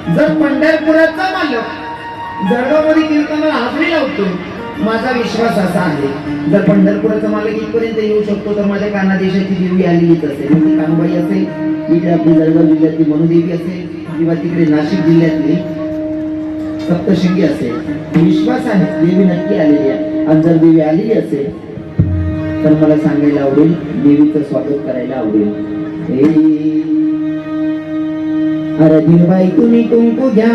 जर पंढरपुराचा मालक जळगावमध्ये कीर्तनाला हाजरी लावतो, माझा विश्वास असा आहे जर पंढरपुराचा मालक इथपर्यंत येऊ शकतो तर माझ्या कानादेशाची देवी आलेलीच असेल. म्हणजे कानबाई असेल, इकडे आपली जळगाव जिल्ह्यातली मनुदेवी असेल किंवा तिकडे नाशिक जिल्ह्यातली सप्तशृंगी असेल. विश्वास आहे देवी नक्की आलेली आहे. आणि जर देवी आलेली असेल तर मला सांगायला आवडेल, देवीचं स्वागत करायला आवडेल. अरे दिनबाई तुम्ही कुंकू घ्या,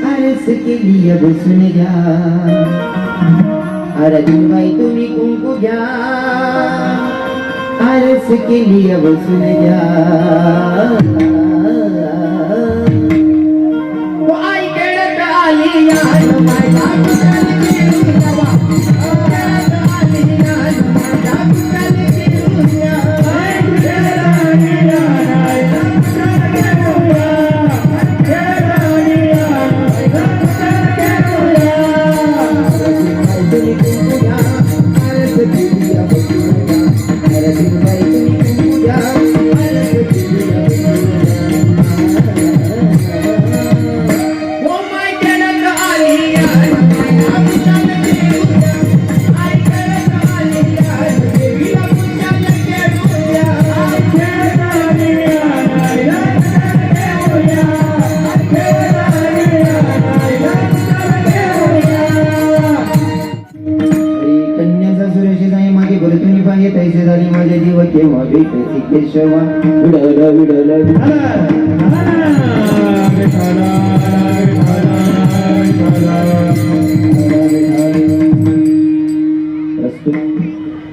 आरस केली बसून घ्या. अरे दिनबाई तुम्ही कुंकू घ्या, आरस केली बसून घ्या.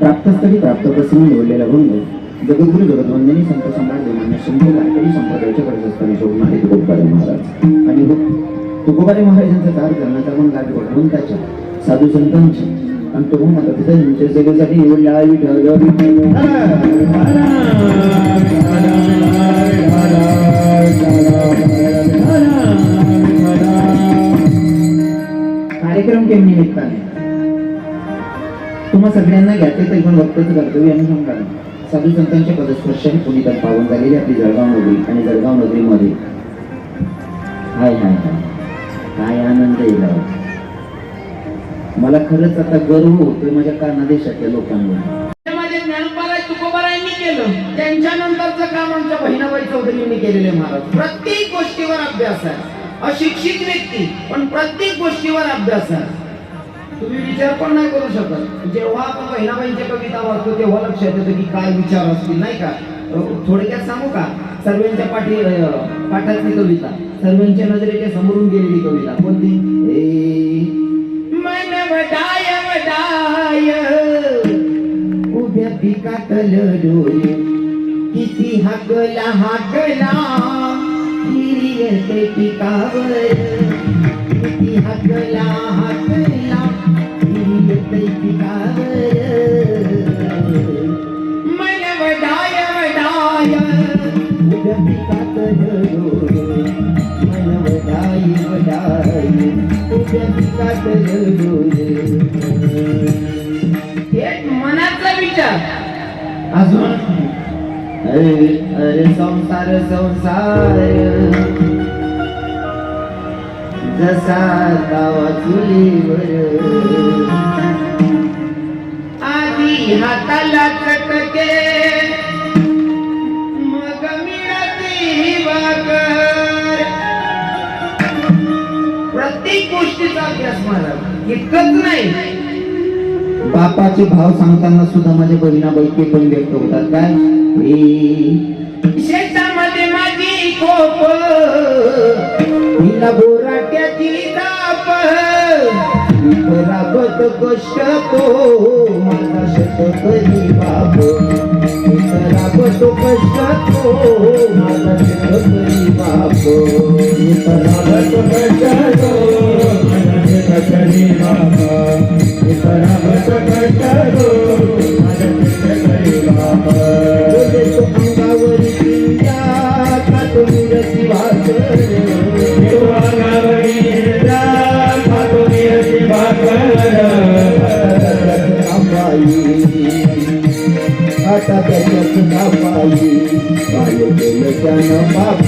प्राप्तस्थळी प्राप्त प्रसंगी निवडलेला भंग जगद्गुरु जगद्वंदनी संत सम्राट देवांना शंभू वारकरी संप्रदायाच्या कडस्थानी शोधून आले तुकोबाराय महाराज. आणि तुकोबाराय महाराजांचा चार करण्याचा पण कार्य भगवंताच्या साधू संतांच्या आणि तो माता पित्यांच्या सेवेसाठी निवडला. कार्यक्रम के निमित्ताने तुम्हा सगळ्यांना घ्यायचे तर पण वक्तव्य कर्तव्य आणि सांगा. साधू संतांच्या पदस्पर्शाने पुनीतात पावन झालेली आपली जळगाव नगरी आणि जळगाव नगरीमध्ये हाय हाय हाय काय आनंद येईल. मला खरंच आता गर्व होतोय माझ्या कानादेशातल्या लोकांवर. माझे ज्ञानोबाराय तुकोबारायांनी केलं, त्यांच्यानंतरचं काम आमच्या बहिणाबाई चौधरींनी केलेले. महाराज प्रत्येक गोष्टीवर अभ्यास आहे. अशिक्षित व्यक्ती पण प्रत्येक गोष्टीवर अभ्यास आहे. तुम्ही विचार पण नाही करू शकत. जेव्हा आपण बहिणाबाईंच्या कविता वाचतो तेव्हा लक्षात येतं की काय विचार असतील, नाही का. थोडक्यात सांगू का, सर्वांच्या पाठातली कविता, सर्वांच्या नजरेच्या समोरून गेलेली कविता कोणती. मन वडाय वडाय उभ्या पिकातल डोळे, किती हाकला हाकला हिरियते पिकावर, किती हाकला हाकला हिरियते पिकावर. मन वडाय वडाय उभ्या पिकातल डोळे, मन वडाय वडाय उभ्या पिकातल डोळे. एक मनाचा विचार. अजून अरे संसार संसार जसा गावा चुलीवर, आधी हाताला चटके मग मिळती भाकर. प्रत्येक गोष्टीचा अभ्यास मला इतकंच नाही, बापाचे भाव सांगताना सुद्धा माझ्या बहिणाबाई ते पण व्यक्त होतात. काय शेतामध्ये माझी खोप, तिला बोराट्याची दाप, राबत कष्ट तो माझा शेतकरी बाप, राबत कष्ट तो माझा शेतकरी बाप, राबत कष्ट तो माझा शेतकरी बाप, राबत कष्ट तो माझा शेतकरी बाप. अंगावरी पिंजा खातो मिरची भाकर, अंगावरी पिंजा खातो मिरची भाकर. अंबाई आता त्याच्याच नापाई काय केलं त्यानं पाप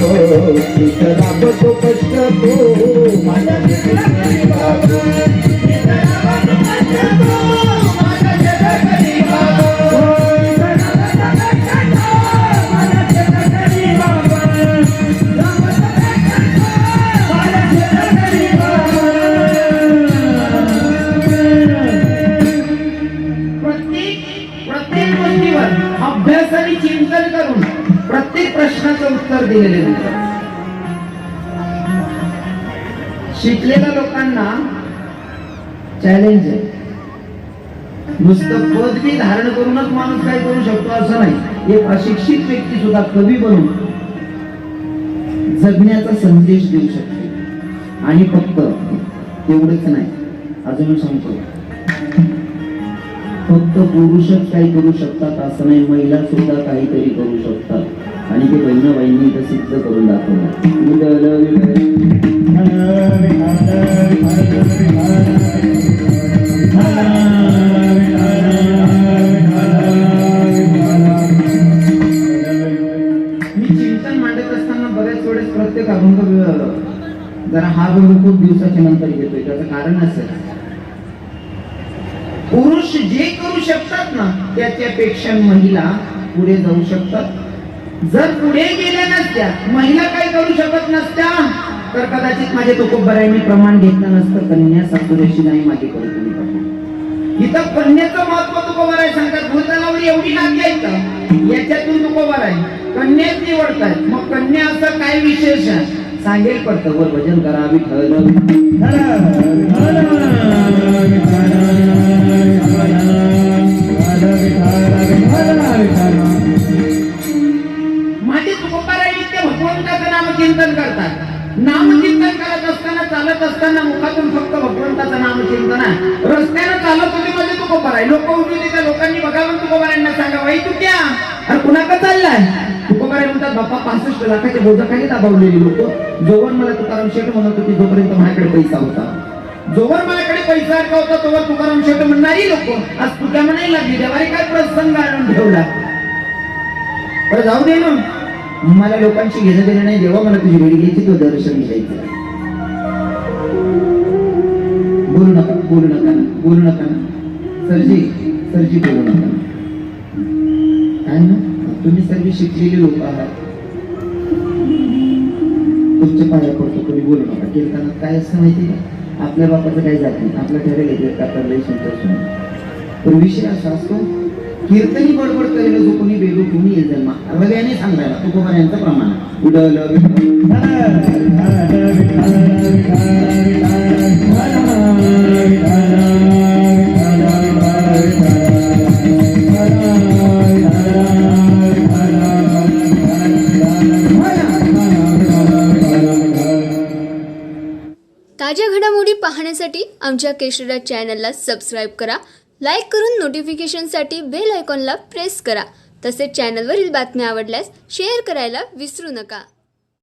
इतरा बसो कष्ट तो माझ्या शेतकरी बाप इतरा बसो कष्ट तो माझ्या शेतकरी बाप प्रत्येक गोष्टीवर अभ्यास आणि चिंतन करून प्रत्येक प्रश्नाचं उत्तर दिलेले आहे. शिकलेल्या लोकांना चॅलेंज आहे. नुसतं पदवी धारण करूनच माणूस काय करू शकतो असं नाही. एक अशिक्षित व्यक्ती सुद्धा कवी बनून जगण्याचा संदेश देऊ शकते. आणि फक्त तेवढंच नाही, अजून सांगतो, फक्त पुरुषच काही करू शकतात असं नाही, महिला सुद्धा काहीतरी करू शकतात. आणि ते बहिणाबाईंनी इथं सिद्ध करून दाखवलं. मी चिंतन मांडत असताना बऱ्याच वेळेस प्रत्येक अभंग जरा हा अभंग खूप दिवसाच्या नंतर घेतोय. त्याचं कारण असेल, पुरुष जे करू शकतात ना त्याच्यापेक्षा महिला पुढे जाऊ शकतात. जर पुढे गेल्या नसत्या, महिला काय करू शकत नसत्या, तर कदाचित माझे तुकोबरायांनी प्रमाण घेतलं नसतं. कन्या सासुरेशी नाही माझी करू तुम्ही. इथं कन्याचं महत्व तुकोबराय सांगतात. भूतलावर एवढी नाती आहेत, याच्यातून तुकोबराय कन्याच निवडतात. मग कन्या असं काय विशेष आहे सांगेल. पडतं वर भजन करा विठ्ठल. माझे तुकोबराय नित्य भगवंताचं नामचिंतन करतात. नामचिंतन करत असताना, चालत असताना मुखातून फक्त भगवंताचं नामचिंतन आहे. रस्त्यानं चालत होते माझे तुकोबराय. लोक उठून त्या लोकांनी बघावं तुकोबरायांना सांगा, बाई तू क्या अरे कुणाकडे चाललाय. तुकोबराय म्हणतात, बाप्पा 65 लाखाचे बोजाखाली दाबावलेली लोक. जोवर मला तुकाराम शेठ म्हणत होती जोपर्यंत माझ्याकडे पैसा होता, जोवर माझ्याकडे पैसा होता तोवर तुकाराम शेठ म्हणणारी लोक आज तुझ्या म्हणायला लागली. देवाने काय प्रसंग आणून ठेवला. तर जाऊ दे ना, मला लोकांशी घेणं देणं नाही. देवा मला तुझी वेळ घ्यायची, तो दर्शन घ्यायचं. बोलू नका, बोलू नका, बोलू नका. सरजी सरजी बोलू नका. काय ना, तुम्ही सर्व शिकलेले लोक आहात. तुमच्या पाया पडतो, कोणी बोलू नका. कीर्तनात काय असं माहिती का, आपल्या बापाचं काही जात नाही. आपलं ठरेल पण विषय असा असतो, कीर्तनी बडबड करेल जो कोणी बेगो कोणी येईल जन्मा हृदयाने सांगायला तुकोबरायांचं प्रमाण ताज्या घडामोडी पाहण्यासाठी आमच्या केशरा चॅनलला सबस्क्राईब करा. लाईक करून नोटिफिकेशनसाठी बेल आयकॉनला प्रेस करा. तसेच चॅनलवरील बातम्या आवडल्यास शेअर करायला विसरू नका.